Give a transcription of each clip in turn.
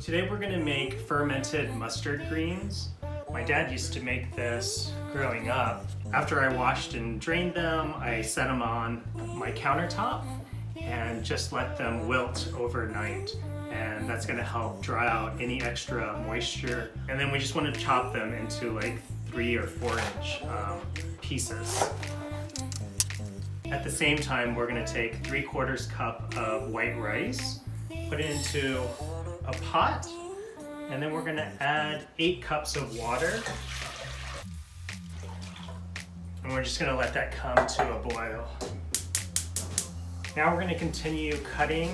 Today we're going to make fermented mustard greens. My dad used to make this growing up. After I washed and drained them, I set them on my countertop and just let them wilt overnight. And that's going to help dry out any extra moisture. And then we just want to chop them into like 3 or 4 inch pieces. At the same time, we're going to take 3/4 cup of white rice, put it into a pot, and then we're going to add 8 cups of water. And we're just going to let that come to a boil. Now we're going to continue cutting.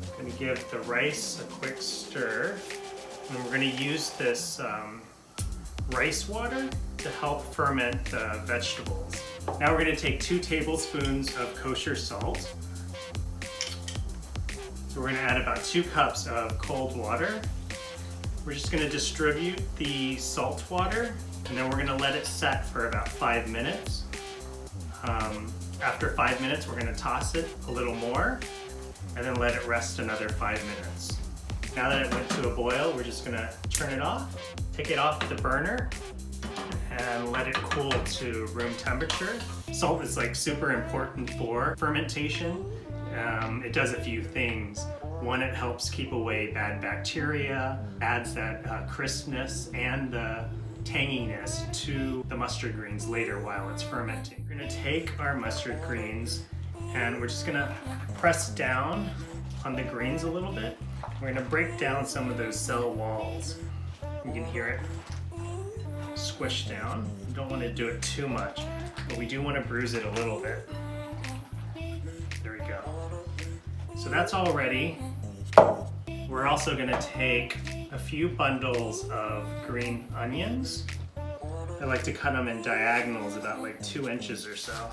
I'm going to give the rice a quick stir. And we're going to use this rice water to help ferment the vegetables. Now we're going to take 2 tablespoons of kosher salt. So we're going to add about 2 cups of cold water. We're just going to distribute the salt water, and then we're going to let it set for about 5 minutes. After 5 minutes, we're going to toss it a little more, and then let it rest another 5 minutes. Now that it went to a boil, we're just going to turn it off, take it off the burner, and let it cool to room temperature. Salt is like super important for fermentation. It does a few things. One, it helps keep away bad bacteria, adds that crispness and the tanginess to the mustard greens later while it's fermenting. We're gonna take our mustard greens and we're just gonna press down on the greens a little bit. We're gonna break down some of those cell walls. You can hear it squish down. You don't want to do it too much, but we do want to bruise it a little bit. There we go. So that's all ready. We're also going to take a few bundles of green onions. I like to cut them in diagonals about like 2 inches or so.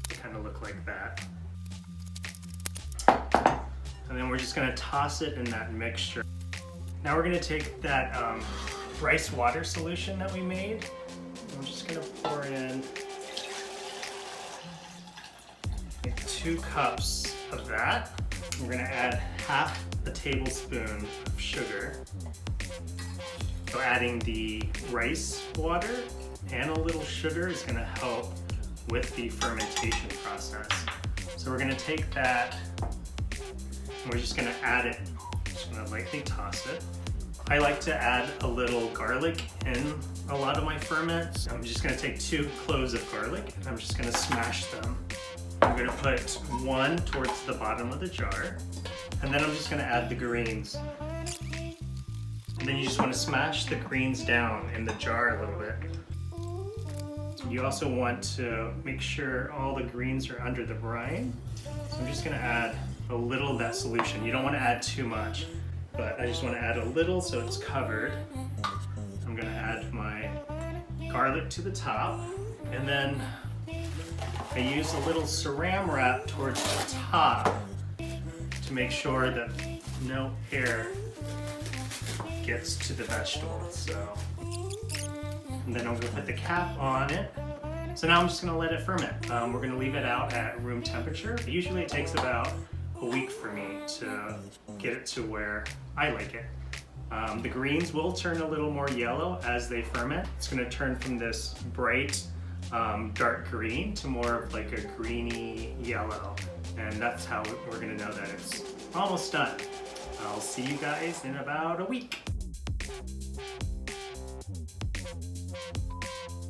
They kind of look like that. And then we're just going to toss it in that mixture. Now we're going to take that rice water solution that we made. I'm just going to pour in like 2 cups of that. We're going to add half a tablespoon of sugar. So adding the rice water and a little sugar is going to help with the fermentation process. So we're going to take that and we're just going to add it. Just going to lightly toss it. I like to add a little garlic in a lot of my ferments. I'm just going to take 2 cloves of garlic and I'm just going to smash them. I'm going to put 1 towards the bottom of the jar, and then I'm just going to add the greens. And then you just want to smash the greens down in the jar a little bit. You also want to make sure all the greens are under the brine. So I'm just going to add a little of that solution. You don't want to add too much, but I just want to add a little so it's covered. I'm going to add my garlic to the top, and then I use a little saran wrap towards the top to make sure that no air gets to the vegetables. So, and then I'm going to put the cap on it. So now I'm just going to let it ferment. We're going to leave it out at room temperature. Usually it takes about a week for me to get it to where I like it. The greens will turn a little more yellow as they ferment. It's going to turn from this bright dark green to more of like a greeny yellow, and that's how we're going to know that it's almost done. I'll see you guys in about a week.